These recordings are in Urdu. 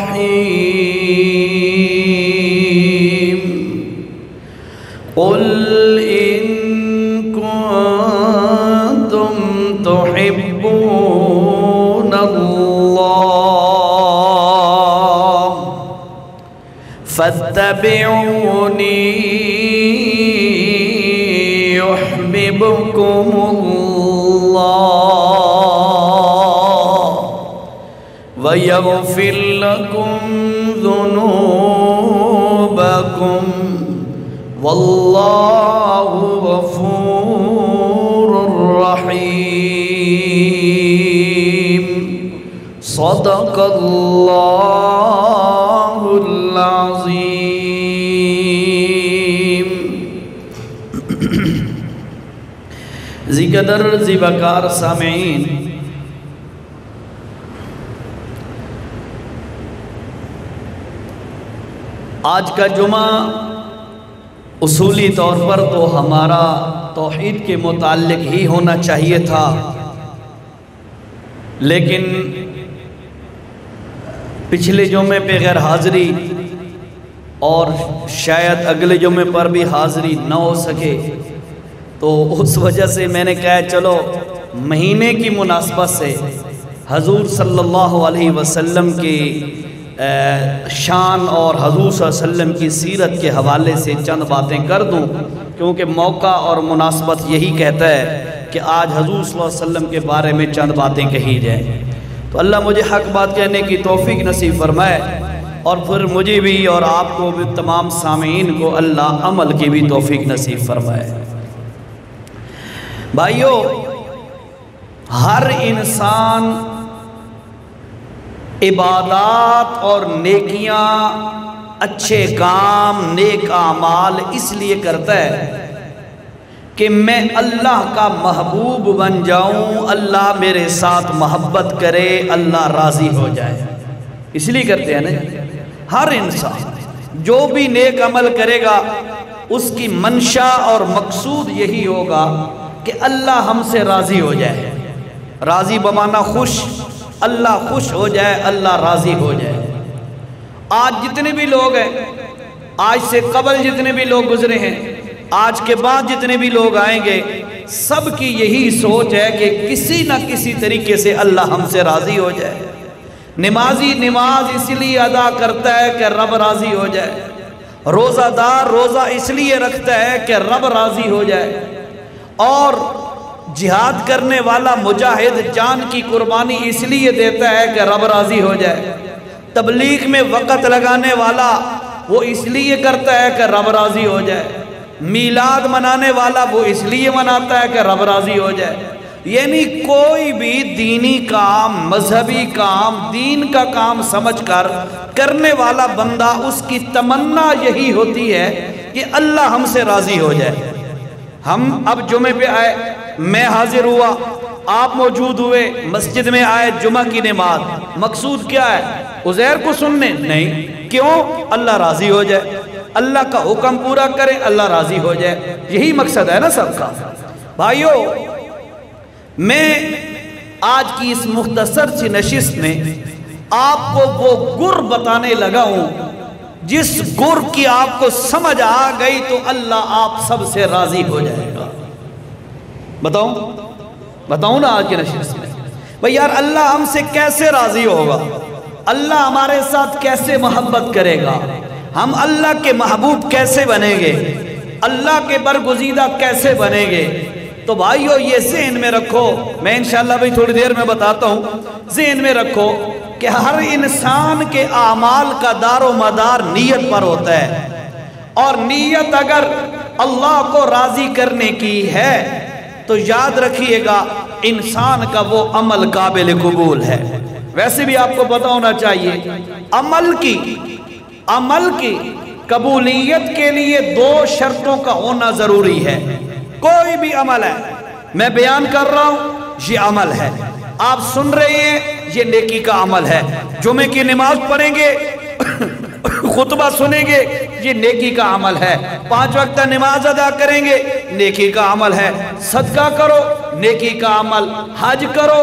الرحيم قل إن كنتم تحبون الله فاتبعوني يحببكم الله ويغفر لكم ذنوبكم والله غفور رحيم صدق الله العظيم. ذی قدر ذی وقار سامعین، آج کا جمعہ اصولی طور پر تو ہمارا توحید کے متعلق ہی ہونا چاہیے تھا، لیکن پچھلے جمعے پہ غیر حاضری اور شاید اگلے جمعے پر بھی حاضری نہ ہو سکے، تو اس وجہ سے میں نے کہا چلو مہینے کی مناسبت سے حضور صلی اللہ علیہ وسلم کی شان اور حضور صلی اللہ علیہ وسلم کی سیرت کے حوالے سے چند باتیں کر دوں، کیونکہ موقع اور مناسبت یہی کہتا ہے کہ آج حضور صلی اللہ علیہ وسلم کے بارے میں چند باتیں کہی جائیں. تو اللہ مجھے حق بات کہنے کی توفیق نصیب فرمائے، اور پھر مجھے بھی اور آپ کو بھی تمام سامعین کو اللہ عمل کی بھی توفیق نصیب فرمائے. بھائیو، ہر انسان عبادات اور نیکیاں، اچھے کام، نیک اعمال اس لیے کرتا ہے کہ میں اللہ کا محبوب بن جاؤں، اللہ میرے ساتھ محبت کرے، اللہ راضی ہو جائے، اس لیے کرتے ہیں نا. ہر انسان جو بھی نیک عمل کرے گا اس کی منشا اور مقصود یہی ہوگا کہ اللہ ہم سے راضی ہو جائے. راضی بمانا خوش، اللہ خوش ہو جائے، اللہ راضی ہو جائے. آج جتنے بھی لوگ ہیں، آج سے قبل جتنے بھی لوگ گزرے ہیں، آج کے بعد جتنے بھی لوگ آئیں گے، سب کی یہی سوچ ہے کہ کسی نہ کسی طریقے سے اللہ ہم سے راضی ہو جائے. نمازی نماز اس لیے ادا کرتا ہے کہ رب راضی ہو جائے، روزہ دار روزہ اس لیے رکھتا ہے کہ رب راضی ہو جائے، اور جہاد کرنے والا مجاہد جان کی قربانی اس لیے دیتا ہے کہ رب راضی ہو جائے. تبلیغ میں وقت لگانے والا وہ اس لیے کرتا ہے کہ رب راضی ہو جائے. میلاد منانے والا وہ اس لیے مناتا ہے کہ رب راضی ہو جائے. یعنی کوئی بھی دینی کام، مذہبی کام، دین کا کام سمجھ کر کرنے والا بندہ، اس کی تمنا یہی ہوتی ہے کہ اللہ ہم سے راضی ہو جائے. ہم اب جمعے پہ آئے، میں حاضر ہوا، آپ موجود ہوئے، مسجد میں آئے جمعہ کی نماز، مقصود کیا ہے؟ عزیر کو سننے نہیں، کیوں؟ اللہ راضی ہو جائے، اللہ کا حکم پورا کرے، اللہ راضی ہو جائے. یہی مقصد ہے نا سب کا. بھائیو، میں آج کی اس مختصر سی نشست میں آپ کو وہ گر بتانے لگا ہوں جس گر کی آپ کو سمجھ آ گئی تو اللہ آپ سب سے راضی ہو جائے گا. بتاؤں نا آج کی نشست میں. بھئی یار، اللہ ہم سے کیسے راضی ہوگا؟ اللہ ہمارے ساتھ کیسے محبت کرے گا؟ ہم اللہ کے محبوب کیسے بنیں گے؟ اللہ کے برگزیدہ کیسے بنیں گے؟ تو بھائیو، یہ ذہن میں رکھو، میں انشاءاللہ بھی تھوڑی دیر میں بتاتا ہوں. ذہن میں رکھو کہ ہر انسان کے اعمال کا دار و مدار نیت پر ہوتا ہے، اور نیت اگر اللہ کو راضی کرنے کی ہے تو یاد رکھیے گا انسان کا وہ عمل قابل قبول ہے. ویسے بھی آپ کو پتہ ہونا چاہیے، عمل کی قبولیت کے لیے 2 شرطوں کا ہونا ضروری ہے. کوئی بھی عمل ہے، میں بیان کر رہا ہوں یہ عمل ہے، آپ سن رہے ہیں یہ نیکی کا عمل ہے، جمعے کی نماز پڑھیں گے، خطبہ سنیں گے، یہ نیکی کا عمل ہے. 5 وقت نماز ادا کریں گے، نیکی کا عمل ہے. صدقہ کرو، نیکی کا عمل. حج کرو،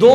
2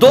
2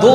2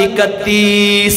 31,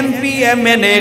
MP MNA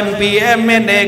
MP MNA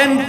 MP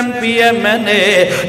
MP MNA,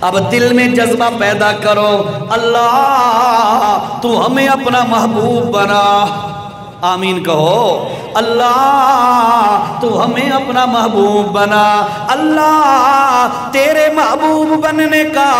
اب دل میں جذبہ پیدا کرو، اللہ تو ہمیں اپنا محبوب بنا، آمین کہو، اللہ تو ہمیں اپنا محبوب بنا۔ اللہ تیرے محبوب بننے کا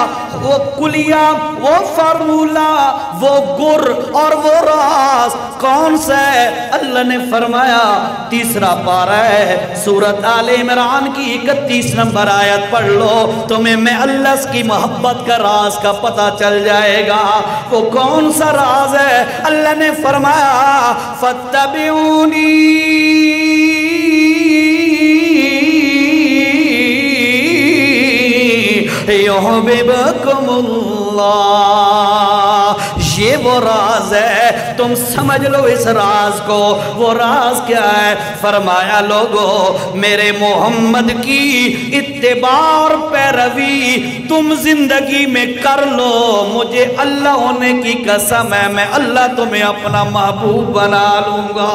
وہ کلیہ، وہ فارمولہ، وہ گر اور وہ راز کون سا ہے؟ اللہ نے فرمایا، تیسرا پارہ ہے سورۃ آل عمران کی 31 نمبر آیت پڑھ لو، تمہیں میں اللہ کی محبت کا راز کا پتہ چل جائے گا۔ وہ کون سا راز ہے؟ اللہ نے فرمایا فَاتَّبِعُونِي يُحْبِبْكُمُ اللَّهُ۔ یہ وہ راز ہے، تم سمجھ لو اس راز کو۔ وہ راز کیا ہے؟ فرمایا لوگو میرے محمد کی اتباع اور پیروی تم زندگی میں کر لو، مجھے اللہ ہونے کی قسم ہے میں اللہ تمہیں اپنا محبوب بنا لوں گا۔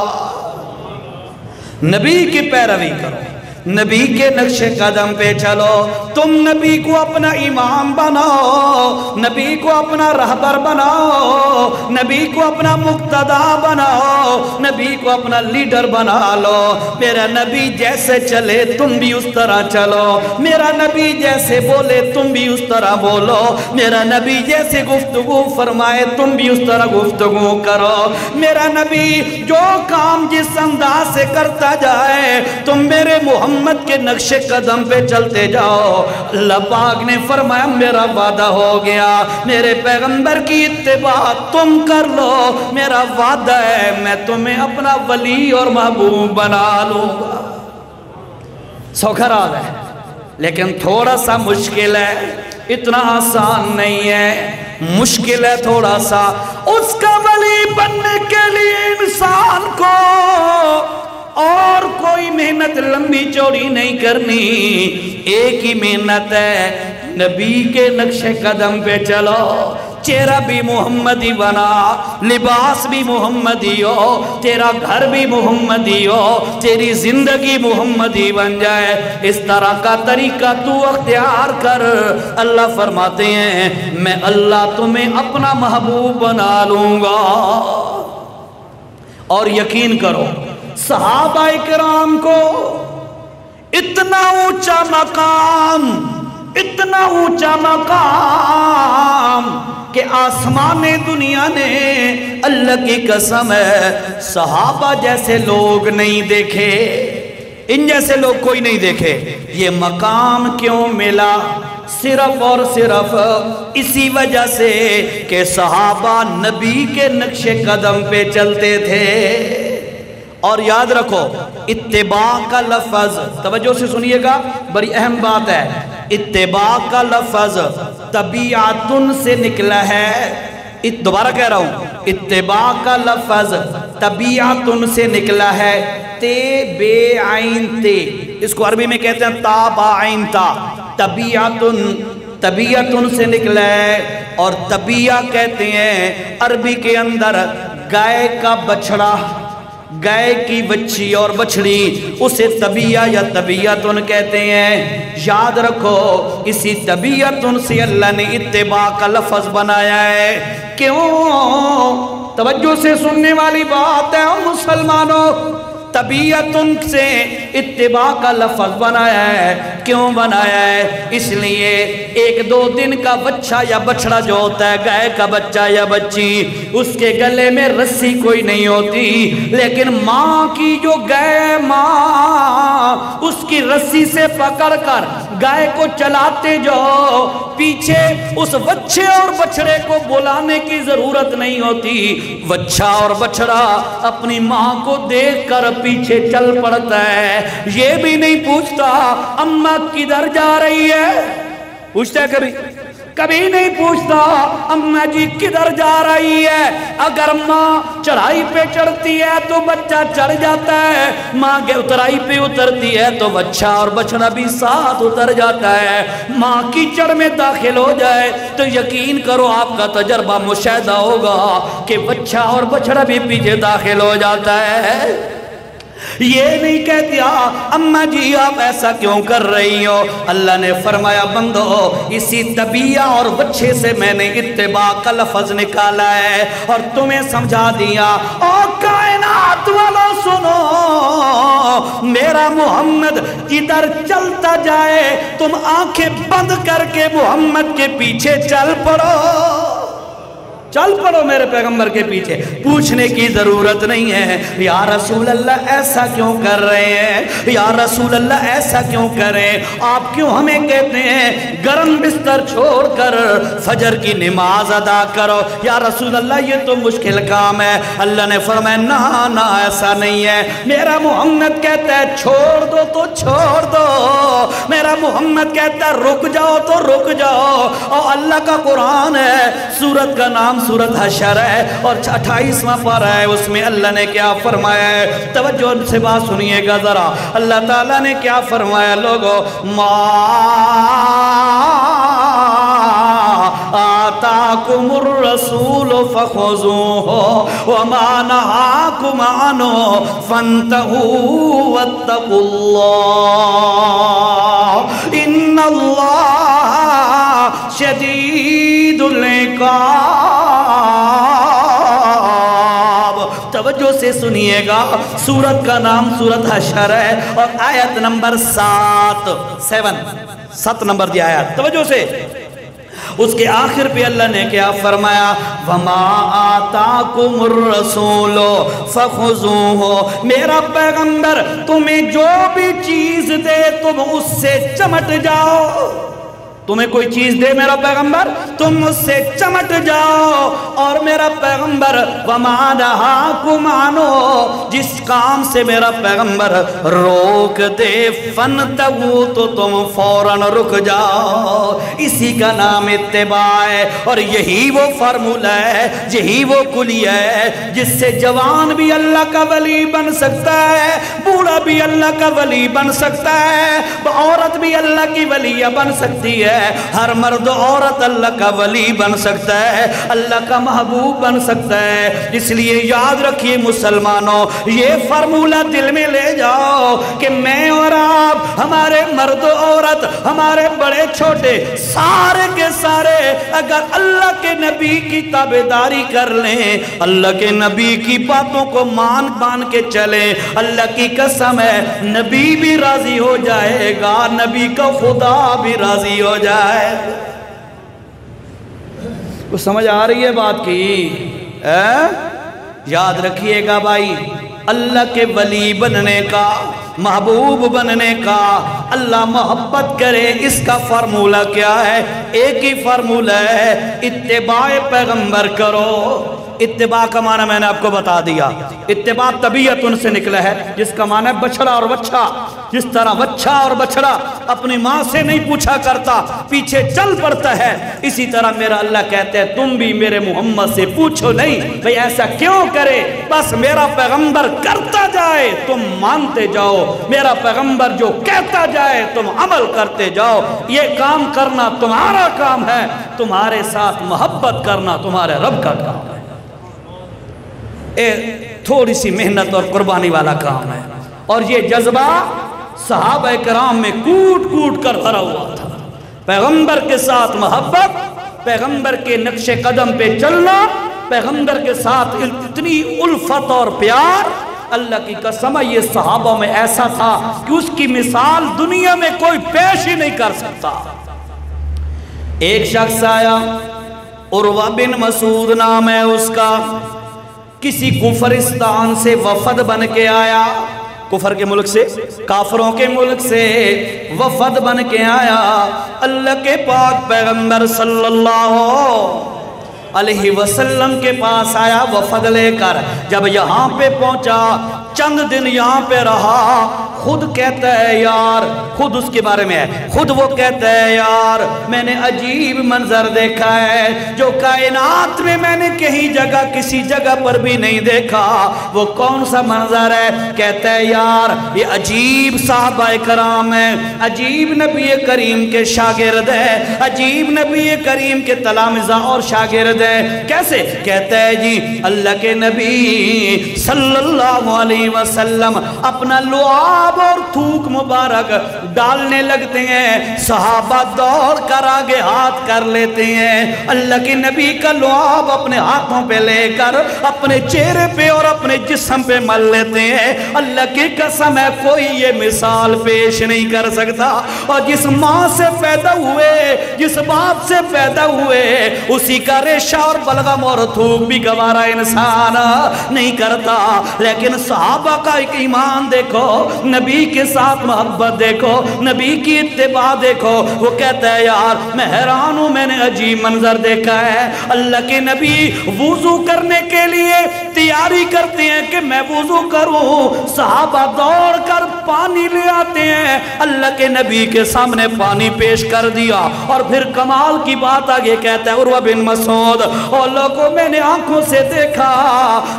نبی کی پیروی کرو، نبی کے نقش قدم پہ چلو، تم نبی کو اپنا امام بناؤ، نبی کو اپنا رہبر بناؤ، نبی کو اپنا مقتدا بناؤ، نبی کو اپنا لیڈر بنا لو۔ میرا نبی جیسے چلے تم بھی اس طرح چلو، میرا نبی جیسے بولے تم بھی اس طرح بولو، میرا نبی جیسے گفتگو فرمائے تم بھی اس طرح گفتگو کرو، میرا نبی جو کام جس انداز سے کرتا جائے تم میرے محمد کے نقش قدم پہ چلتے جاؤ۔ اللہ پاک نے فرمایا میرا وعدہ ہو گیا، میرے پیغمبر کی اتباع تم کر لو، میرا وعدہ ہے میں تمہیں اپنا ولی اور محبوب بنا لوں گا۔ سوکھا راز ہے لیکن تھوڑا سا مشکل ہے، اتنا آسان نہیں ہے، مشکل ہے تھوڑا سا۔ اس کا ولی بننے کے لیے انسان کو اور کوئی محنت لمبی چوڑی نہیں کرنی، ایک ہی محنت ہے، نبی کے نقش قدم پہ چلو، چہرہ بھی محمدی بنا، لباس بھی محمدی ہو، تیرا گھر بھی محمدی ہو، تیری زندگی محمدی بن جائے، اس طرح کا طریقہ تو اختیار کر۔ اللہ فرماتے ہیں میں اللہ تمہیں اپنا محبوب بنا لوں گا۔ اور یقین کرو صحابہ کرام کو اتنا اونچا مقام، اتنا اونچا مقام کہ آسمان دنیا نے اللہ کی قسم ہے صحابہ جیسے لوگ نہیں دیکھے، ان جیسے لوگ کوئی نہیں دیکھے۔ یہ مقام کیوں ملا؟ صرف اور صرف اسی وجہ سے کہ صحابہ نبی کے نقش قدم پہ چلتے تھے۔ اور یاد رکھو اتباع کا لفظ، توجہ سے سنیے گا، بڑی اہم بات ہے، اتباع کا لفظ طبیعتن سے نکلا ہے، دوبارہ کہہ رہا ہوں، اتباع کا لفظ طبیعتن سے نکلا ہے، تے بے عین تے، اس کو عربی میں کہتے ہیں تا با عین تا، طبیعتن، طبیعتن سے نکلا ہے۔ اور طبیعہ کہتے ہیں عربی کے اندر گائے کا بچڑا، گائے کی بچی اور بچڑی، اسے طبیعہ یا طبیعتن کہتے ہیں۔ یاد رکھو اسی طبیعتن سے اللہ نے اتباع کا لفظ بنایا ہے۔ کیوں؟ توجہ سے سننے والی بات ہے مسلمانوں، طبیعتن سے اتباع کا لفظ بنایا ہے۔ کیوں بنایا ہے؟ اس لیے ایک دو دن کا بچہ یا بچڑا جو ہوتا ہے، گائے کا بچہ یا بچی، اس کے گلے میں رسی کوئی نہیں ہوتی، لیکن ماں کی جو گائے ماں اس کی رسی سے پکڑ کر گائے کو چلاتے جاؤ، پیچھے اس بچے اور بچڑے کو بلانے کی ضرورت نہیں ہوتی، بچہ اور بچڑا اپنی ماں کو دیکھ کر پیچھے چل پڑتا ہے، یہ بھی نہیں پوچھتا اماں کدھر جا رہی ہے، پوچھتا ہے کبھی؟ کبھی نہیں پوچھتا اماں جی کدھر جا رہی ہے۔ اگر ماں چڑھائی پہ چڑھتی ہے تو بچہ چڑھ جاتا ہے، ماں کے اترائی پہ اترتی ہے تو بچہ اور بچڑا بھی ساتھ اتر جاتا ہے۔ ماں کیچڑ میں داخل ہو جائے تو یقین کرو آپ کا تجربہ مشاہدہ ہوگا کہ بچہ اور بچڑا بھی پیچھے داخل ہو جاتا ہے۔ یہ نہیں کہتی اماں جی آپ ایسا کیوں کر رہی ہو؟ اللہ نے فرمایا بندو اسی طبیعہ اور بچے سے میں نے اتباع کا لفظ نکالا ہے اور تمہیں سمجھا دیا۔ اور کائنات والوں سنو، میرا محمد جدھر چلتا جائے تم آنکھیں بند کر کے محمد کے پیچھے چل پڑو، چل پڑو میرے پیغمبر کے پیچھے، پوچھنے کی ضرورت نہیں ہے یا رسول اللہ ایسا کیوں کر رہے ہیں، یا رسول اللہ ایسا کیوں کریں، آپ کیوں ہمیں کہتے ہیں گرم بستر چھوڑ کر فجر کی نماز ادا کرو، یا رسول اللہ یہ تو مشکل کام ہے۔ اللہ نے فرمایا نہ نہ ایسا نہیں ہے، میرا محمد کہتا ہے چھوڑ دو تو چھوڑ دو، میرا محمد کہتا ہے رک جاؤ تو رک جاؤ۔ اور اللہ کا قرآن ہے، سورت کا نام سورت حشر ہے اور 28واں پارہ ہے، اس میں اللہ نے کیا فرمایا ہے، توجہ سے بات سنیے گا ذرا۔ اللہ تعالیٰ نے کیا فرمایا لوگو، ما آتاکم الرسول فخذوہ وما نہاکم عنہ فانتہوا واتقوا اللہ ان اللہ شدید العقاب۔ توجہ سے سنیے گا، سورت کا نام سورت حشر ہے اور آیت نمبر 7 نمبر دی آیت، توجہ سے اس کے آخر پہ اللہ نے کیا فرمایا، وَمَا آتَاكُمُ الرَّسُولُ فَخُذُوهُ، میرا پیغمبر تمہیں جو بھی چیز دے تم اس سے چمٹ جاؤ، تمہیں کوئی چیز دے میرا پیغمبر تم اس سے چمٹ جاؤ، اور میرا پیغمبر وَمَا نَهَاكُمْ عَنْهُ، جس کام سے میرا پیغمبر روک دے فَانْتَهُوا، تو تم فوراً رک جاؤ۔ اسی کا نام اتباع ہے، اور یہی وہ فارمولہ ہے، یہی وہ کلیہ ہے جس سے جوان بھی اللہ کا ولی بن سکتا ہے، بوڑھا بھی اللہ کا ولی بن سکتا ہے، عورت بھی اللہ کی ولیہ بن سکتی ہے، ہر مرد عورت اللہ کا ولی بن سکتا ہے، اللہ کا محبوب بن سکتا ہے۔ اس لیے یاد رکھیے مسلمانوں، یہ فارمولہ دل میں لے جاؤ کہ میں اور آپ، ہمارے مرد عورت، ہمارے بڑے چھوٹے، سارے کے سارے اگر اللہ کے نبی کی تابعداری کر لیں، اللہ کے نبی کی باتوں کو مان کے چلیں، اللہ کی قسم ہے نبی بھی راضی ہو جائے گا، نبی کا خدا بھی راضی ہو جائے۔ کچھ سمجھ آ رہی ہے بات کی؟ یاد رکھیے گا بھائی، اللہ کے ولی بننے کا، محبوب بننے کا، اللہ محبت کرے، اس کا فارمولہ کیا ہے؟ ایک ہی فارمولہ ہے، اتباع پیغمبر کرو۔ اتباع کا معنی میں نے آپ کو بتا دیا، اتباع طبیعت ان سے نکلا ہے جس کا معنی ہے بچڑا اور بچہ، جس طرح بچہ اور بچڑا اپنی ماں سے نہیں پوچھا کرتا، پیچھے چل پڑتا ہے، اسی طرح میرا اللہ کہتے ہیں تم بھی میرے محمد سے پوچھو نہیں بھئی ایسا کیوں کرے، بس میرا پیغمبر کرتا جائے تم مانتے جاؤ، میرا پیغمبر جو کہتا جائے تم عمل کرتے جاؤ، یہ کام کرنا تمہارا کام ہے، تمہارے ساتھ محبت کرنا تمہارے رب کا کام ہے، تھوڑی سی محنت اور قربانی والا کام ہے۔ اور یہ جذبہ صحابہ کرام میں کوٹ کوٹ کر بھرا ہوا تھا، پیغمبر کے ساتھ محبت، پیغمبر کے نقش قدم پہ چلنا، پیغمبر کے ساتھ اتنی الفت اور پیار، اللہ کی قسم یہ صحابہ میں ایسا تھا کہ اس کی مثال دنیا میں کوئی پیش ہی نہیں کر سکتا۔ ایک شخص آیا، عروہ بن مسعود نام ہے اس کا، کسی کفرستان سے وفد بن کے آیا، کفر کے ملک سے، کافروں کے ملک سے وفد بن کے آیا، اللہ کے پاک پیغمبر صلی اللہ علیہ وسلم کے پاس آیا وفد لے کر، جب یہاں پہ پہنچا چند دن یہاں پہ رہا، خود کہتا ہے یار، خود اس کے بارے میں ہے، خود وہ کہتا ہے یار میں نے عجیب منظر دیکھا ہے جو کائنات میں میں نے کہیں جگہ کسی جگہ پر بھی نہیں دیکھا۔ وہ کون سا منظر ہے؟ کہتا ہے یار یہ عجیب صحابہ کرام ہیں، عجیب نبی کریم کے شاگرد ہیں، عجیب نبی کریم کے تلامذہ اور شاگرد ہیں۔ کیسے؟ کہتا ہے جی اللہ کے نبی صلی اللہ علیہ وسلم اپنا لعاب اور تھوک مبارک ڈالنے لگتے ہیں، صحابہ دوڑ کر آگے ہاتھ کر لیتے ہیں، اللہ کے نبی کا لعاب اپنے ہاتھوں پہ لے کر اپنے چہرے پہ اور اپنے جسم پہ مل لیتے ہیں۔ اللہ کی قسم ہے کوئی یہ مثال پیش نہیں کر سکتا، اور جس ماں سے پیدا ہوئے، جس باپ سے پیدا ہوئے، اسی کا ریشہ اور بلغم اور تھوک بھی گوارا انسان نہیں کرتا۔ لیکن صحابہ کا ایک ایمان دیکھو، نبی کے ساتھ محبت دیکھو، نبی کی اتباع دیکھو۔ وہ کہتا ہے یار میں حیران ہوں، میں نے عجیب منظر دیکھا ہے۔ اللہ کے نبی وضو کرنے کے لیے تیاری کرتے ہیں کہ میں وضو کروں، صحابہ دوڑ کر پانی لے آتے ہیں، اللہ کے نبی کے سامنے پانی پیش کر دیا۔ اور پھر کمال کی بات آگے کہتا ہے عروہ بن مسعود، اور لوگوں میں نے آنکھوں سے دیکھا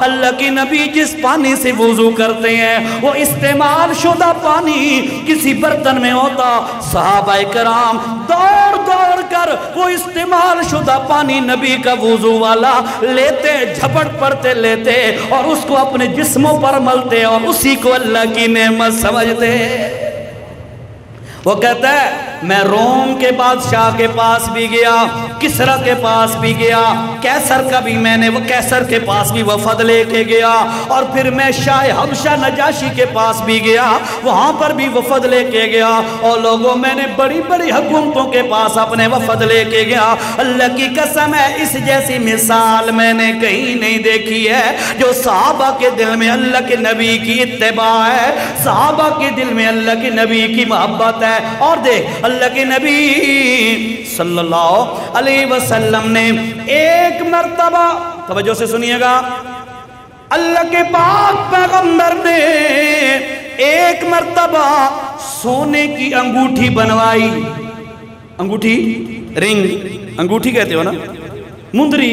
اللہ کے نبی جس پانی سے وضو کرتے ہیں وہ استعمال شدہ پانی کسی برتن میں ہوتا، صحابہ کرام دوڑ دوڑ کر وہ استعمال شدہ پانی نبی کا وضو والا لیتے، جھپٹ پڑتے لیتے اور اس کو اپنے جسموں پر ملتے اور اسی کو اللہ کی نعمت سمجھتے۔ وہ کہتا ہے میں روم کے بادشاہ کے پاس بھی گیا، کسرا کے پاس بھی گیا، کیسر کا بھی میں نے وہ کیسر کے پاس بھی وفد لے کے گیا، اور پھر میں شاہ حبشہ نجاشی کے پاس بھی گیا، وہاں پر بھی وفد لے کے گیا، اور لوگوں میں نے بڑی بڑی حکومتوں کے پاس اپنے وفد لے کے گیا۔ اللہ کی قسم ہے اس جیسی مثال میں نے کہیں نہیں دیکھی ہے، جو صحابہ کے دل میں اللہ کے نبی کی اتباع ہے، صحابہ کے دل میں اللہ کے نبی کی محبت ہے۔ اور دیکھ اللہ کے نبی صلی اللہ علیہ وسلم نے ایک مرتبہ، توجہ سے سنیے گا، اللہ کے پاک پیغمبر نے ایک مرتبہ سونے کی انگوٹھی بنوائی، انگوٹھی رنگ، انگوٹھی کہتے ہو نا، مندری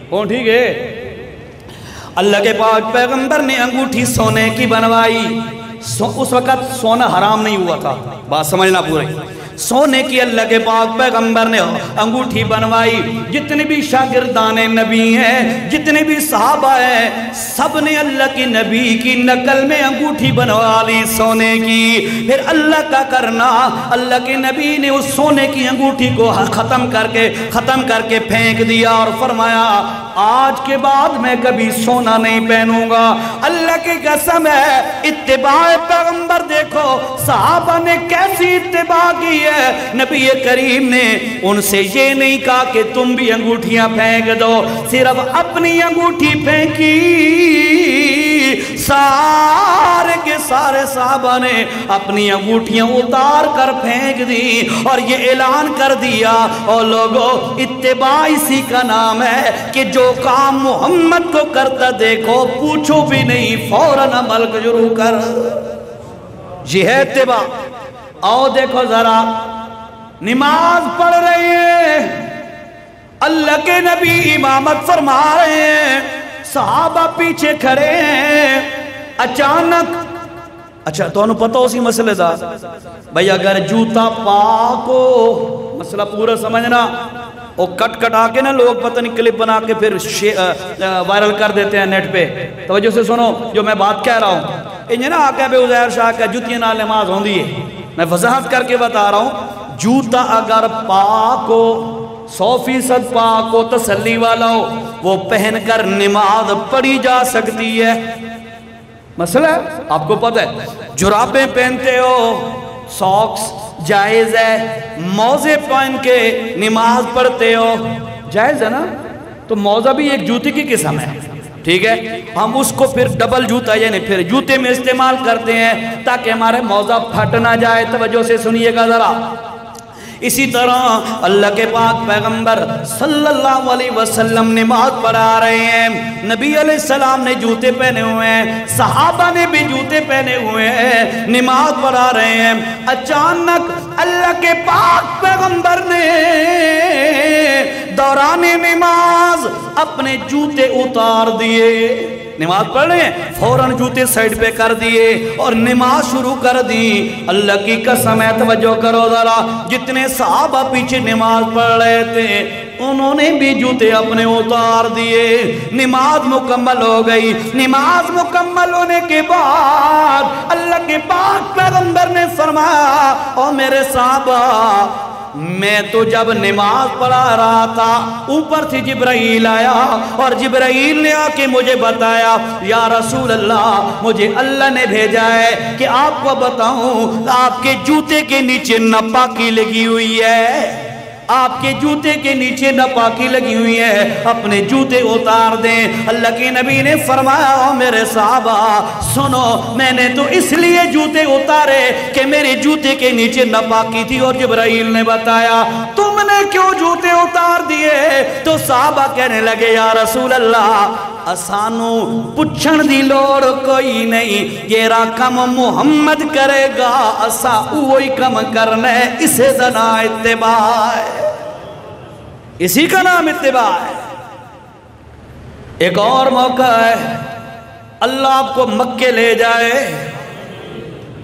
کون، ٹھیک ہے، اللہ کے پاک پیغمبر نے انگوٹھی سونے کی بنوائی۔ اس وقت سونا حرام نہیں ہوا تھا، بات سمجھنا پورے، سونے کی اللہ کے پاک پیغمبر نے انگوٹھی بنوائی۔ جتنے بھی شاگردان نبی ہیں، جتنے بھی صحابہ ہیں، سب نے اللہ کی نبی کی نقل میں انگوٹھی بنوا لی سونے کی۔ پھر اللہ کا کرنا، اللہ کے نبی نے اس سونے کی انگوٹھی کو ختم کر کے پھینک دیا اور فرمایا آج کے بعد میں کبھی سونا نہیں پہنوں گا۔ اللہ کی قسم ہے اتباع پیغمبر دیکھو صحابہ نے کیسی اتباع کی ہے۔ نبی کریم نے ان سے یہ نہیں کہا کہ تم بھی انگوٹھیاں پھینک دو، صرف اپنی انگوٹھی پھینکی، سارے کے سارے صحابہ نے اپنی انگوٹھیاں اتار کر پھینک دی اور یہ اعلان کر دیا اور لوگوں اتباع اسی کا نام ہے کہ جو کام محمد کو کرتا دیکھو پوچھو بھی نہیں فوراً عمل شروع کر، یہ ہے اتباع۔ آؤ دیکھو ذرا، نماز پڑھ رہے ہیں، اللہ کے نبی امامت فرما رہے ہیں، صحابہ پیچھے کھڑے ہیں، اچانک اچھا تو انہوں پتہ اسی مسئلے دا بھئی اگر جوتا پاک ہو، مسئلہ پورا سمجھنا، وہ کٹ آکے نا لوگ پتہ نہیں کلپ بنا کے پھر وائرل کر دیتے ہیں نیٹ پہ، توجہ سے سنو جو میں بات کہہ رہا ہوں، انہیں نا آقا بے عزیر شاہ کا جوتیاں نال نماز ہوندی ہے، میں وضاحت کر کے بتا رہا ہوں، جوتا اگر پاک ہو 100% پاک ہو، تسلی والا ہو، وہ پہن کر نماز پڑھی جا سکتی ہے۔ مسئلہ ہے آپ کو پتہ ہے، جرابیں پہنتے ہو، ساکس جائز ہے، موزے پہن کے نماز پڑھتے ہو، جائز ہے نا، تو موزہ بھی ایک جوتے کی قسم ہے، ٹھیک ہے، ہم اس کو پھر ڈبل جوتا یعنی پھر جوتے میں استعمال کرتے ہیں تاکہ ہمارے موزہ پھٹ نہ جائے۔ توجہ سے سنیے گا ذرا، اسی طرح اللہ کے پاک پیغمبر صلی اللہ علیہ وسلم نماز پڑھا رہے ہیں، نبی علیہ السلام نے جوتے پہنے ہوئے ہیں، صحابہ نے بھی جوتے پہنے ہوئے ہیں، نماز پڑھا رہے ہیں، اچانک اللہ کے پاک پیغمبر نے دوران نماز اپنے جوتے اتار دیے، نماز پڑھ رہے ہیں فوراً جوتے سائیڈ پہ کر دیے اور نماز شروع کر دی۔ اللہ کی قسم ہے، توجہ کرو ذرا، جتنے صحابہ پیچھے نماز پڑھ رہے تھے انہوں نے بھی جوتے اپنے اتار دیے، نماز مکمل ہو گئی۔ نماز مکمل ہونے کے بعد اللہ کے پاک پیغمبر نے فرمایا، او میرے صحابہ، میں تو جب نماز پڑھا رہا تھا اوپر سے جبرائیل آیا اور جبرائیل نے آ کے مجھے بتایا، یا رسول اللہ، مجھے اللہ نے بھیجا ہے کہ آپ کو بتاؤں آپ کے جوتے کے نیچے ناپاکی لگی ہوئی ہے، آپ کے جوتے کے نیچے ناپاکی لگی ہوئی ہے، اپنے جوتے اتار دیں۔ اللہ کے نبی نے فرمایا، او میرے صحابہ سنو، میں نے تو اس لیے جوتے اتارے کہ میرے جوتے کے نیچے ناپاکی تھی، اور جبرائیل نے بتایا تم نے کیوں جوتے اتار دیے؟ تو صحابہ کہنے لگے، یا رسول اللہ، اسانو پچھن دی لوڑ کوئی نہیں، جیرا کم محمد کرے گا اسا اوہی کم کرنے، اسے دنا اتباع ہے، اسی کا نام اتباع ہے۔ ایک اور موقع ہے، اللہ آپ کو مکے لے جائے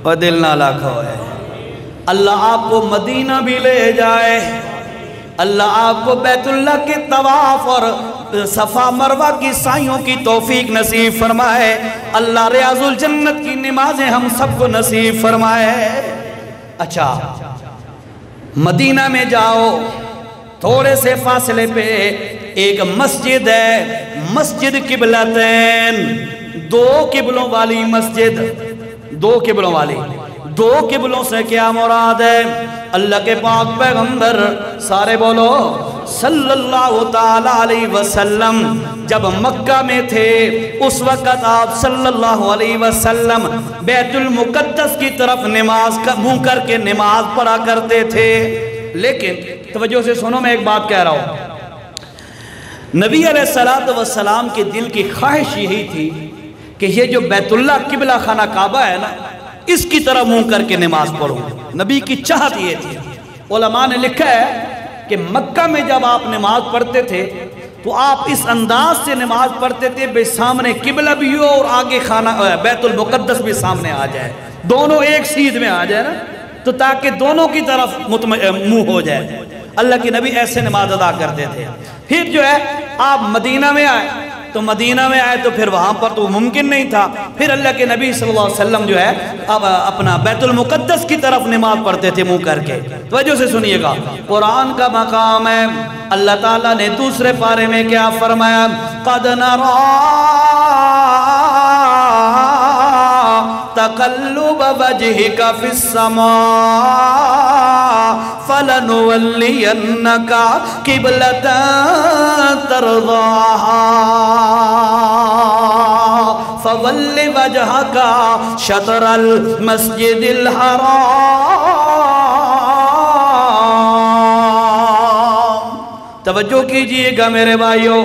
اور دل نہ لاکھو ہے، اللہ آپ کو مدینہ بھی لے جائے، اللہ آپ کو بیت اللہ کے طواف اور صفا مروہ کی سائیوں کی توفیق نصیب فرمائے، اللہ ریاض الجنت کی نمازیں ہم سب کو نصیب فرمائے۔ اچھا، مدینہ میں جاؤ، تھوڑے سے فاصلے پہ ایک مسجد ہے، مسجد قبلتین، دو قبلوں والی مسجد، دو قبلوں والی، دو قبلوں سے کیا مراد ہے؟ اللہ کے پاک پیغمبر، سارے بولو، صلی اللہ تعالیٰ علیہ وسلم جب مکہ میں تھے اس وقت آپ صلی اللہ علیہ وسلم بیت المقدس کی طرف نماز کا منہ کر کے نماز پڑھا کرتے تھے، لیکن توجہ سے سنو، میں ایک بات کہہ رہا ہوں، نبی علیہ السلام کے دل کی خواہش یہی تھی کہ یہ جو بیت اللہ قبلہ خانہ کعبہ ہے نا، اس کی طرح منہ کر کے نماز پڑھوں، نبی کی چاہت یہ تھی۔ علماء نے لکھا ہے کہ مکہ میں جب آپ نماز پڑھتے تھے تو آپ اس انداز سے نماز پڑھتے تھے بے سامنے قبلہ بھی ہو اور آگے خانہ بیت المقدس بھی سامنے آ جائے، دونوں ایک سیدھ میں آ جائے نا، تو تاکہ دونوں کی طرف منہ ہو جائے۔ اللہ کی نبی ایسے نماز ادا کرتے تھے۔ پھر جو ہے آپ مدینہ میں آئے تو مدینہ میں آئے تو پھر وہاں پر تو ممکن نہیں تھا، پھر اللہ کے نبی صلی اللہ علیہ وسلم جو ہے اب اپنا بیت المقدس کی طرف نماز پڑھتے تھے منہ کر کے۔ توجہ سے سنیے گا، قرآن کا مقام ہے، اللہ تعالیٰ نے دوسرے پارے میں کیا فرمایا؟ قَدْ نَرَا تَقَلُّبَ وَجْهِكَ فِي السَّمَاءِ فَلَنُوَلِّيَنَّكَ قِبْلَةً تَرْضَاهَا فَوَلِّ وَجْهَكَ شَطْرَ الْمَسْجِدِ الْحَرَامِ۔ توجہ کیجئے گا میرے بھائیو،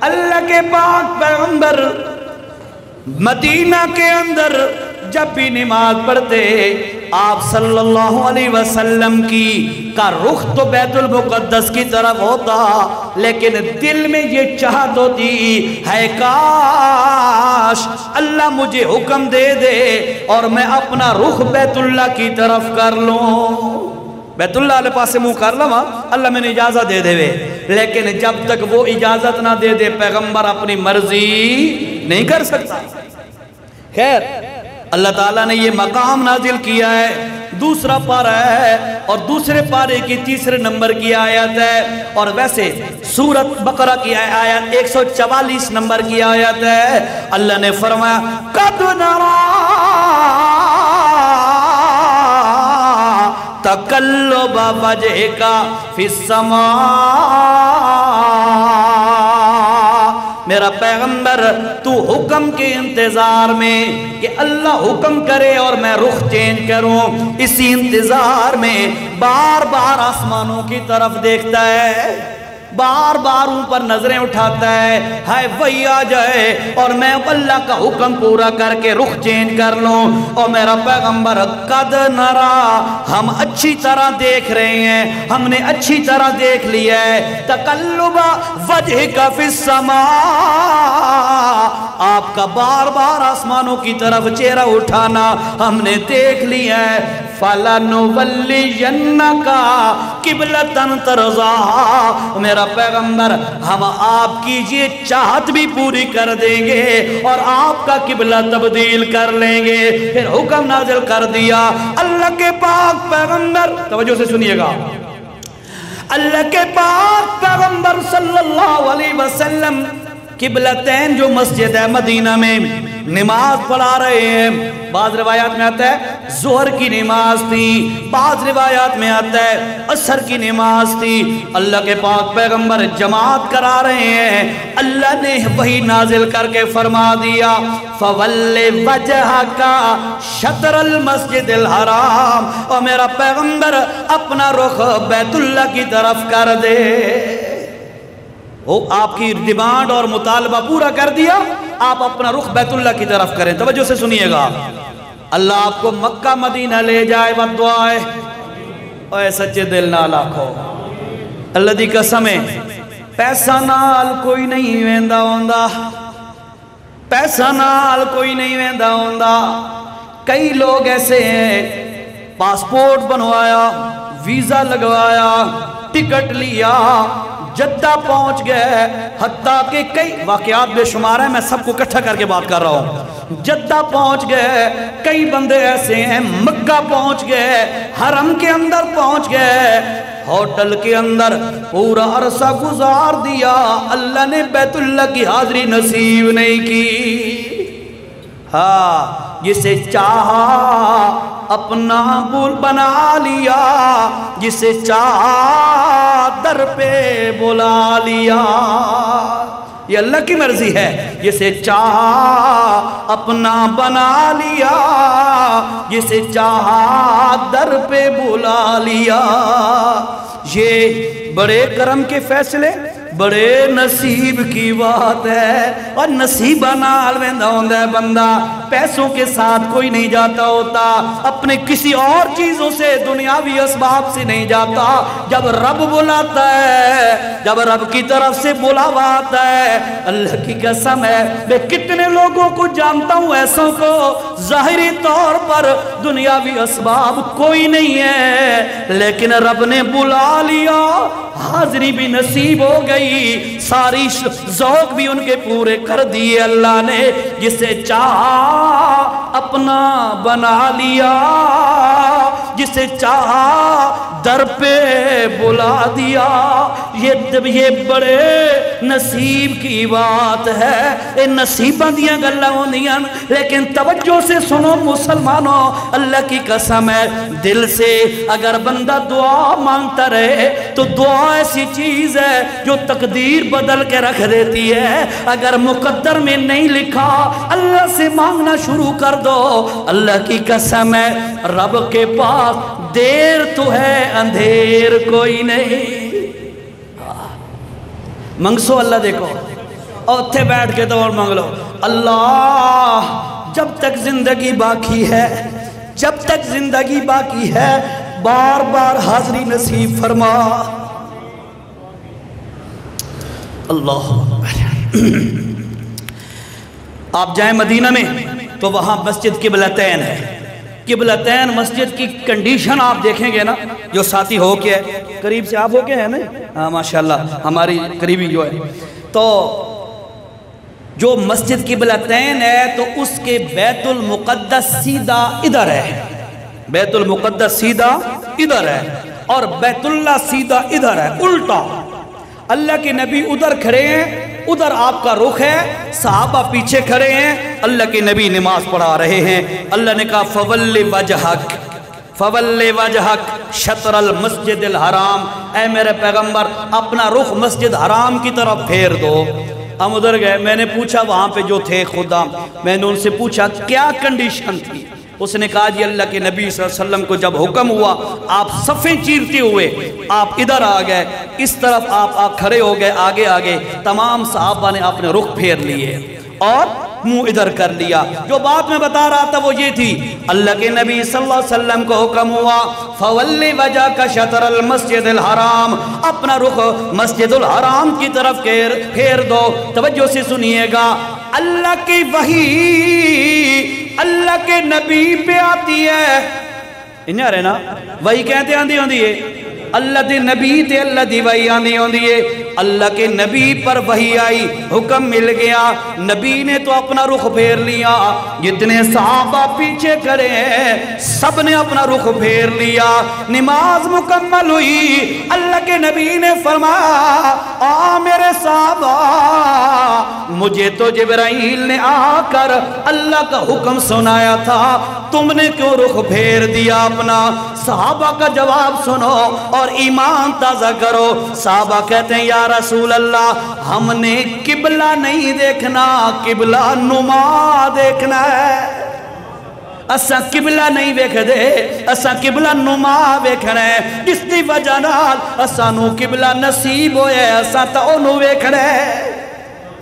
اللہ کے پاک پیغمبر مدینہ کے اندر جب بھی نماز پڑھتے آپ صلی اللہ علیہ وسلم کا رخ تو بیت المقدس کی طرف ہوتا، لیکن دل میں یہ چاہت ہوتی ہے کاش اللہ مجھے حکم دے دے اور میں اپنا رخ بیت اللہ کی طرف کر لوں، بیت اللہ علیہ پاس سے منہ کر لوں، اللہ میں نے اجازت دے دے وے، لیکن جب تک وہ اجازت نہ دے دے پیغمبر اپنی مرضی نہیں کر سکتا۔ خیر، اللہ تعالیٰ نے یہ مقام نازل کیا ہے، دوسرا پارہ ہے اور دوسرے پارے کی تیسرے نمبر کی آیت ہے، اور ویسے سورت بقرہ کی آیت 144 نمبر کی آیت ہے۔ اللہ نے فرمایا قَدْ نَرَا تَقَلُّبَ وَجْهِكَ فِي السَّمَاءِ میرا پیغمبر تو حکم کے انتظار میں کہ اللہ حکم کرے اور میں رخ چینج کروں، اسی انتظار میں بار بار آسمانوں کی طرف دیکھتا ہے، بار بار اوپر نظریں اٹھاتا ہے، ہائے وہی آ جائے اور میں اللہ کا حکم پورا کر کے رخ چینج کر لوں۔ اور میرا پیغمبر قد نرا، ہم اچھی طرح دیکھ رہے ہیں، ہم نے اچھی طرح دیکھ لیا ہے، تقلب وجہک فی السماء، آپ کا بار بار آسمانوں کی طرف چہرہ اٹھانا ہم نے دیکھ لیا ہے۔ فَلَنُوَلِّيَنَّكَ قِبْلَةً تَرْضَاهَا، میرا پیغمبر ہم آپ کی یہ چاہت بھی پوری کر دیں گے اور آپ کا قبلہ تبدیل کر لیں گے۔ پھر حکم نازل کر دیا، اللہ کے پاک پیغمبر، توجہ سے سنیے گا، اللہ کے پاک پیغمبر صلی اللہ علیہ وسلم قبلتین جو مسجد ہے مدینہ میں نماز پڑھا رہے ہیں۔ بعض روایات میں آتا ہے ظہر کی نماز تھی، بعض روایات میں آتا ہے عصر کی نماز تھی، اللہ کے پاک پیغمبر جماعت کرا رہے ہیں۔ اللہ نے وحی نازل کر کے فرما دیا فَوَلِّ وَجْهَكَ شَطْرَ الْمَسْجِدِ الْحَرَامِ، اور میرا پیغمبر اپنا رخ بیت اللہ کی طرف کر دے۔ وہ آپ کی ڈیمانڈ اور مطالبہ پورا کر دیا، آپ اپنا رخ بیت اللہ کی طرف کریں۔ توجہ سے سنیے گا، اللہ آپ کو مکہ مدینہ لے جائے، بدعا ہے، اے سچے دل نال آکھو اللہ دی قسم ہے، پیسہ نال کوئی نہیں ویندا ہوندا، پیسہ نال کوئی نہیں ویندا ہوندا۔ کئی لوگ ایسے ہیں پاسپورٹ بنوایا، ویزا لگوایا، ٹکٹ لیا، جدہ پہنچ گئے، حتیٰ کہ کئی واقعات بے شمار ہیں، میں سب کو اکٹھا کر کے بات کر رہا ہوں۔ جدہ پہنچ گئے، کئی بندے ایسے ہیں مکہ پہنچ گئے، حرم کے اندر پہنچ گئے، ہوٹل کے اندر پورا عرصہ گزار دیا، اللہ نے بیت اللہ کی حاضری نصیب نہیں کی۔ ہاں، جسے چاہا اپنا بول بنا لیا، جسے چاہا در پہ بلا لیا، یہ اللہ کی مرضی ہے، جسے چاہا اپنا بنا لیا، جسے چاہا در پہ بلا لیا۔ یہ بڑے کرم کے فیصلے، بڑے نصیب کی بات ہے، اور نصیبہ نال ویندا ہوندا ہے بندہ، پیسوں کے ساتھ کوئی نہیں جاتا ہوتا، اپنے کسی اور چیزوں سے دنیاوی اسباب سے نہیں جاتا۔ جب رب بلاتا ہے، جب رب کی طرف سے بلاوا آتا ہے، اللہ کی قسم ہے میں کتنے لوگوں کو جانتا ہوں ایسوں کو ظاہری طور پر دنیاوی اسباب کوئی نہیں ہے، لیکن رب نے بلا لیا، حاضری بھی نصیب ہو گئی، ساری ذوق بھی ان کے پورے کر دیے اللہ نے۔ جسے چاہا اپنا بنا لیا، جسے چاہا در پہ بلا دیا۔ یہ بڑے نصیب کی بات ہے، یہ نصیباں دیاں گلاں ہوندیاں، لیکن توجہ سے سنو مسلمانوں، اللہ کی قسم ہے دل سے اگر بندہ دعا مانگتا رہے تو دعا ایسی چیز ہے جو تقدیر بدل کے رکھ دیتی ہے۔ اگر مقدر میں نہیں لکھا، اللہ سے مانگنا شروع کر دو، اللہ کی قسم ہے رب کے پاس دیر تو ہے اندھیر کوئی نہیں۔ منگسو اللہ دیکھو، اور اتھے بیٹھ کے تو اور مانگ لو، اللہ جب تک زندگی باقی ہے، جب تک زندگی باقی ہے بار بار حاضری نصیب فرما۔ اللہ آپ جائیں مدینہ میں تو وہاں مسجد قبلتین ہے، قبلتین مسجد کی کنڈیشن آپ دیکھیں گے نا، جو ساتھی ہو کے ہے، قریب سے آپ ہو کے ہیں نا، ہاں ماشاءاللہ ہماری قریبی جو ہے، تو جو مسجد قبلتین ہے تو اس کے بیت المقدس سیدھا ادھر ہے، بیت المقدس سیدھا ادھر ہے اور بیت اللہ سیدھا ادھر ہے، الٹا۔ اللہ کے نبی ادھر کھڑے ہیں، ادھر آپ کا رخ ہے، صحابہ پیچھے کھڑے ہیں، اللہ کے نبی نماز پڑھا رہے ہیں۔ اللہ نے کہا فَوَلِّ وَجْهَكَ فَوَلِّ وَجْهَكَ شَطْرَ الْمَسْجِدِ الْحَرَامِ، اے میرے پیغمبر اپنا رخ مسجد حرام کی طرف پھیر دو۔ ہم ادھر گئے، میں نے پوچھا وہاں پہ جو تھے خدا، میں نے ان سے پوچھا کیا کنڈیشن تھی؟ اس نے کہا جی اللہ کے نبی صلی اللہ علیہ وسلم کو جب حکم ہوا آپ صفیں چیرتے ہوئے آپ ادھر آ گئے، اس طرف آپ کھڑے ہو گئے، آگے تمام صحابہ نے اپنے رخ پھیر لیے اور منہ ادھر کر لیا۔ جو بات میں بتا رہا تھا وہ یہ تھی، اللہ کے نبی صلی اللہ علیہ وسلم کو حکم ہوا فَوَلِّ وَجَهَكَ شَطْرَ الْمَسْجِدِ الْحَرَامِ، اپنا رخ مسجد الحرام کی طرف پھیر دو۔ توجہ سے سنیے گا، اللہ کی وحی اللہ کے نبی پہ آتی ہے، انہیں آ رہے نا وحی کہتے آندھی ہوندی ہے، اللہ دے نبی تے اللہ دی وحی آندھی ہوندی ہے۔ اللہ کے نبی پر وحی آئی، حکم مل گیا، نبی نے تو اپنا رخ پھیر لیا، جتنے صحابہ پیچھے کرے ہیں سب نے اپنا رخ پھیر لیا، نماز مکمل ہوئی، اللہ کے نبی نے فرمایا آ میرے صحابہ، مجھے تو جبرائیل نے آ کر اللہ کا حکم سنایا تھا، تم نے کیوں رخ پھیر دیا اپنا؟ صحابہ کا جواب سنو اور ایمان تازہ کرو۔ صحابہ کہتے ہیں یا رسول اللہ ہم نے قبلہ نہیں دیکھنا، قبلہ نما دیکھنا ہے، اسا قبلہ نہیں ویکھ دے، اسا قبلہ نما ویکھنا ہے، جس دی وجہ نال اسا نو قبلہ نصیب ہوئے، اسا تا انو ویکھنا ہے،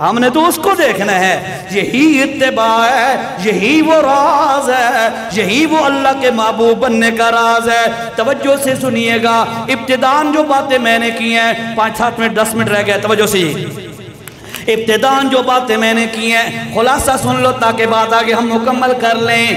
ہم نے تو اس کو دیکھنا ہے۔ یہی اتباع ہے، یہی وہ راز ہے، یہی وہ اللہ کے محبوب بننے کا راز ہے۔ توجہ سے سنیے گا، ابتدان جو باتیں میں نے کی ہیں، 5-7 منٹ 10 منٹ رہ گئے، توجہ سے ابتدان جو باتیں میں نے کی ہیں خلاصہ سن لو تاکہ بات آگے ہم مکمل کر لیں۔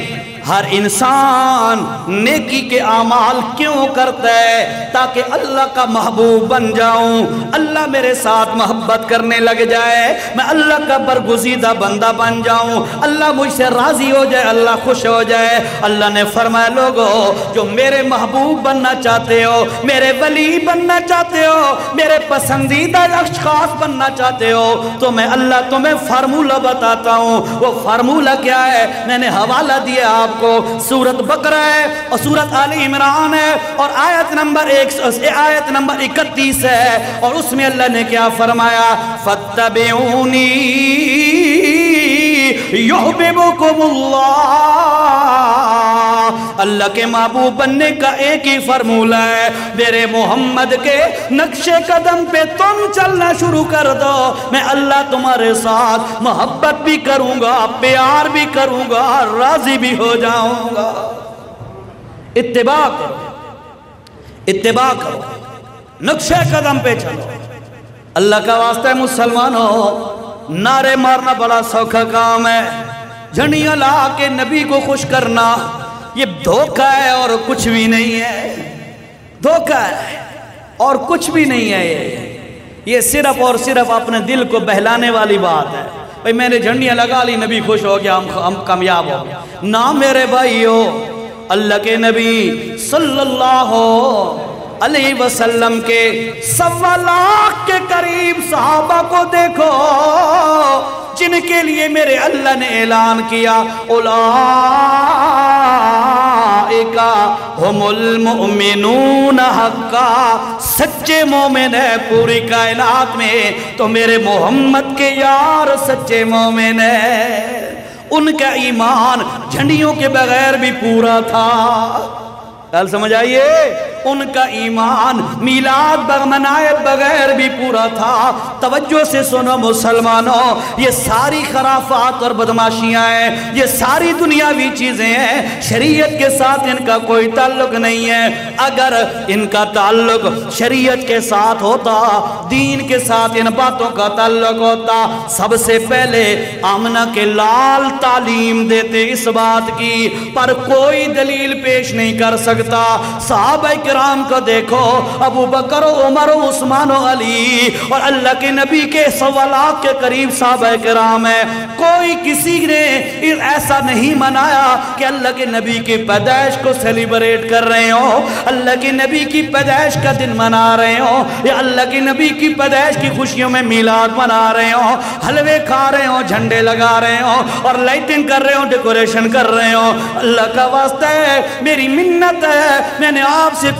ہر انسان نیکی کے اعمال کیوں کرتا ہے؟ تاکہ اللہ کا محبوب بن جاؤں، اللہ میرے ساتھ محبت کرنے لگ جائے، میں اللہ کا برگزیدہ بندہ بن جاؤں، اللہ مجھ سے راضی ہو جائے، اللہ خوش ہو جائے۔ اللہ نے فرمایا لوگو جو میرے محبوب بننا چاہتے ہو، میرے ولی بننا چاہتے ہو، میرے پسندیدہ اشخاص بننا چاہتے ہو تو میں اللہ تمہیں فارمولہ بتاتا ہوں۔ وہ فارمولہ کیا ہے؟ میں نے حوالہ دیا آپ کو، سورت بقرہ ہے اور سورت آل عمران ہے اور آیت نمبر 31 ہے، اور اس میں اللہ نے کیا فرمایا؟ فَاتَّبِعُونِي يُحْبِبُكُمُ اللَّهُ۔ اللہ کے محبوب بننے کا ایک ہی فارمولہ ہے، میرے محمد کے نقش قدم پہ تم چلنا شروع کر دو، میں اللہ تمہارے ساتھ محبت بھی کروں گا، پیار بھی کروں گا، راضی بھی ہو جاؤں گا۔ اتباع کرو، اتباع کرو، نقش قدم پہ چلو۔ اللہ کا واسطہ ہے مسلمانوں، نعرے مارنا بڑا سوکھا کام ہے، جھنڈیاں لا کے نبی کو خوش کرنا یہ دھوکہ ہے اور کچھ بھی نہیں ہے، دھوکہ ہے اور کچھ بھی نہیں ہے۔ یہ صرف اور صرف اپنے دل کو بہلانے والی بات ہے، بھئی میں نے جھنڈیاں لگا لی، نبی خوش ہو گیا، ہم کامیاب ہو گیا۔ نہ میرے بھائیو، اللہ کے نبی صلی اللہ علیہ وسلم کے 1.25 لاکھ کے قریب صحابہ کو دیکھو جن کے لیے میرے اللہ نے اعلان کیا اولئک ہم المؤمنون حقا، سچے مومن ہے پوری کائنات میں تو میرے محمد کے یار سچے مومن ہے۔ ان کا ایمان جھنڈیوں کے بغیر بھی پورا تھا، کل سمجھ آئیے، ان کا ایمان میلاد منائے بغیر بھی پورا تھا۔ توجہ سے سنو مسلمانوں، یہ ساری خرافات اور بدماشیاں ہیں، یہ ساری دنیاوی چیزیں ہیں، شریعت کے ساتھ ان کا کوئی تعلق نہیں ہے۔ اگر ان کا تعلق شریعت کے ساتھ ہوتا، دین کے ساتھ ان باتوں کا تعلق ہوتا، سب سے پہلے آمنہ کے لال تعلیم دیتے اس بات کی، پر کوئی دلیل پیش نہیں کر سکتا۔ صحابہ کرام کو دیکھو، ابو بکر و عمر و عثمان و علی اور اللہ کے نبی کے 1.25 لاکھ کے قریب صحابہ کرام ہیں، کوئی کسی نے ایسا نہیں منایا کہ اللہ کے نبی کی پیدائش کو سیلیبریٹ کر رہے ہو، اللہ کے نبی کی پیدائش کا دن منا رہے ہو، یا اللہ کے نبی کی پیدائش کی خوشیوں میں میلاد منا رہے ہو، حلوے کھا رہے ہو، جھنڈے لگا رہے ہو اور لائٹنگ کر رہے ہو، ڈیکوریشن کر رہے ہو۔ اللہ کا واسطہ ہے، میری منت ہے، میں نے آپ سے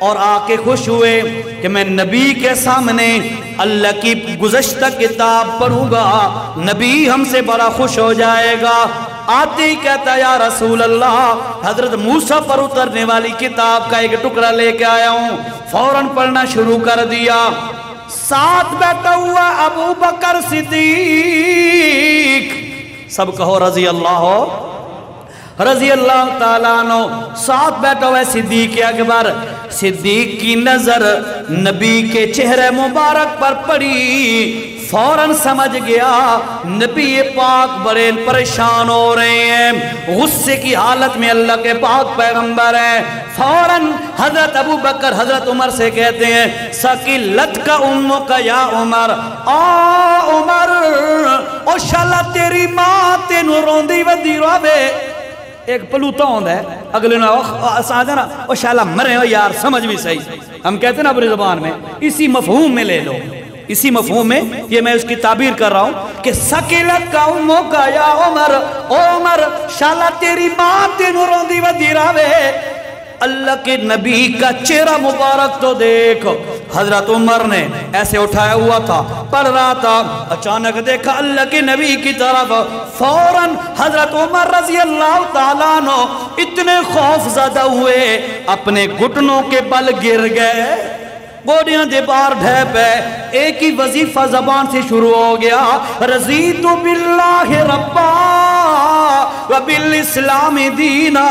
اور آکے خوش ہوئے کہ میں نبی کے سامنے اللہ کی گزشتہ کتاب پڑھوں گا، نبی ہم سے بڑا خوش ہو جائے گا۔ آتے ہی کہتا یا رسول اللہ، حضرت موسیٰ پر اترنے والی کتاب کا ایک ٹکڑا لے کے آیا ہوں۔ فوراً پڑھنا شروع کر دیا۔ ساتھ بیٹھا ہوا ابو بکر صدیق، سب کہو رضی اللہ تعالیٰ عنہ، ساتھ بیٹھا ہوا صدیق اکبر۔ صدیق کی نظر نبی کے چہرے مبارک پر پڑی، فوراً سمجھ گیا نبی پاک بڑے پریشان ہو رہے ہیں، غصے کی حالت میں اللہ کے پاک پیغمبر ہیں۔ فوراً حضرت ابو بکر حضرت عمر سے کہتے ہیں سکیلت کا امو کا یا عمر، عمر او شالا تیری ماں تینو روندی ودی روے۔ ایک پلوتا ہوندہ ہے اگلے نا ساتھ ہے نا او شالا مرے ہو یار، سمجھ بھی صحیح، ہم کہتے ہیں نا اپنی زبان میں، اسی مفہوم میں لے لو، اسی مفہوم میں یہ میں اس کی تعبیر کر رہا ہوں کہ سکیلت کا امو کا یا عمر، او عمر شالا تیری ماں تینو روندی ودی راوے۔ اللہ کے نبی کا چہرہ مبارک تو دیکھ۔ حضرت عمر نے ایسے اٹھایا ہوا تھا، پڑھ رہا تھا، اچانک دیکھا اللہ کے نبی کی طرف، فوراً حضرت عمر رضی اللہ تعالیٰ عنہ اتنے خوف زدہ ہوئے اپنے گھٹنوں کے بل گر گئے، گوڑیاں دے بار ڈھیپ ہے۔ ایک ہی وظیفہ زبان سے شروع ہو گیا، رضیت باللہ ربا وبالاسلام دینا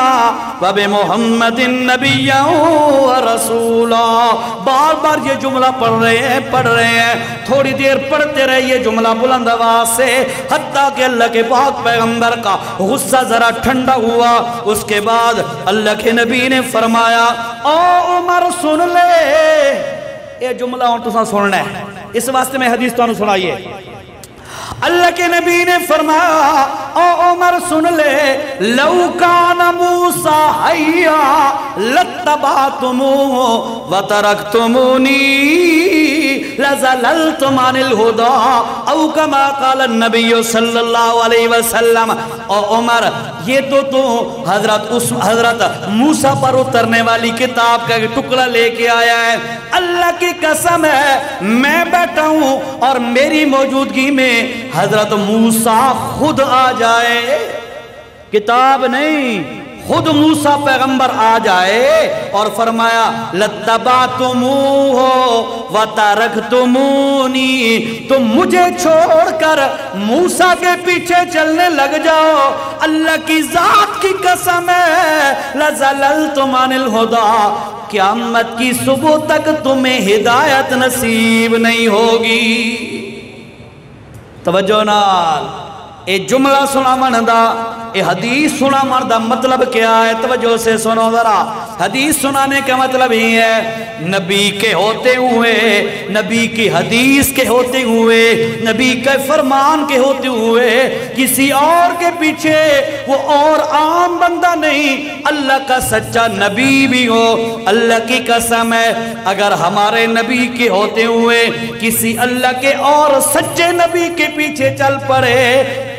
وبمحمد نبی ورسولا۔ بار بار یہ جملہ پڑھ رہے ہیں، تھوڑی دیر پڑھتے رہے یہ جملہ بلند آواز سے، حتیٰ کہ اللہ کے پاک پیغمبر کا غصہ ذرا ٹھنڈا ہوا۔ اس کے بعد اللہ کے نبی نے فرمایا او عمر سن لے، یہ جملہ ہوں تو سننا ہے، اس واسطے میں حدیث تو سنائیے۔ اللہ کے نبی نے فرمایا او عمر سن لے، لو کان موسیٰ حیا لاتبعتموہ وترکتمونی لزللتم عن الہدا او کما قال النبی صلی اللہ علیہ وسلم۔ او عمر یہ تو حضرت موسیٰ پر اترنے والی کتاب کا ٹکڑا لے کے آیا ہے، اللہ کی قسم ہے میں بیٹھا ہوں اور میری موجودگی میں حضرت موسیٰ خود آ جائے، کتاب نہیں، خود موسیٰ پیغمبر آ جائے اور فرمایا لَتَّبَعْتُمُوهُ وَتَرَكْتُمُونِي، تم مجھے چھوڑ کر موسیٰ کے پیچھے چلنے لگ جاؤ، اللہ کی ذات کی قسم ہے لَزَلَلْتُمْ عَنِ الْهُدَى، قیامت کی صبح تک تمہیں ہدایت نصیب نہیں ہوگی۔ توجہ نال اے جملہ سنا مندہ، اے حدیث سنا مندہ مطلب کیا ہے؟ توجہ سے سنو ذرا، حدیث سنانے کا مطلب ہی ہے نبی کے ہوتے ہوئے، نبی کی حدیث کے ہوتے ہوئے، نبی کے فرمان کے ہوتے ہوئے کسی اور کے پیچھے وہ اور عام بندہ نہیں، اللہ کا سچا نبی بھی ہو۔ اللہ کی قسم ہے اگر ہمارے نبی کے ہوتے ہوئے کسی اللہ کے اور سچے نبی کے پیچھے چل پڑے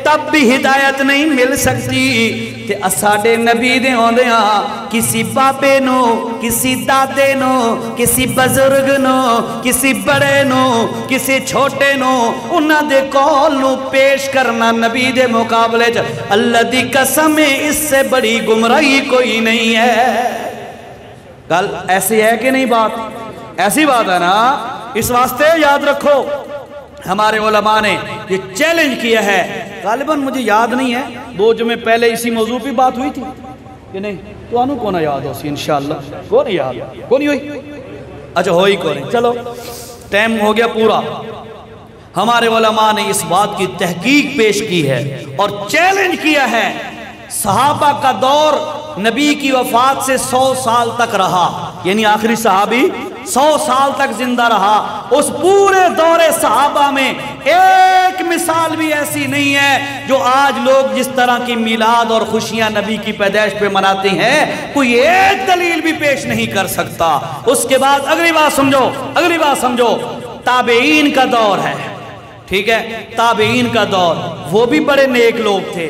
تب بھی ہدایت نہیں مل سکتی۔ تے اساڑے نبی دے ہوندے ہاں کسی بابے نو، کسی دادے نو، کسی بزرگ نو، کسی بڑے نو، کسی چھوٹے نو، انہاں دے قول نو پیش کرنا نبی دے مقابلے چ اللہ دی قسم اس سے بڑی گمراہی کوئی نہیں ہے۔ کل ایسی ہے کہ نہیں بات؟ ایسی بات ہے نا، اس واسطے یاد رکھو ہمارے علماء نے یہ چیلنج کیا ہے، غالباً مجھے یاد نہیں ہے 2 جمعے پہلے اسی موضوع پہ بات ہوئی تھی کہ نہیں، تو آنو کون یاد ہو سی انشاءاللہ، کون یاد کون ہوئی؟ اچھا ہوئی کون، چلو ٹائم ہو گیا پورا۔ ہمارے علماء نے اس بات کی تحقیق پیش کی ہے اور چیلنج کیا ہے، صحابہ کا دور نبی کی وفات سے 100 سال تک رہا، یعنی آخری صحابی 100 سال تک زندہ رہا، اس پورے دور صحابہ میں ایک مثال بھی ایسی نہیں ہے جو آج لوگ جس طرح کی میلاد اور خوشیاں نبی کی پیدائش پہ مناتے ہیں، کوئی ایک دلیل بھی پیش نہیں کر سکتا۔ اس کے بعد اگلی بات سمجھو، تابعین کا دور ہے، ٹھیک ہے، تابعین کا دور، وہ بھی بڑے نیک لوگ تھے،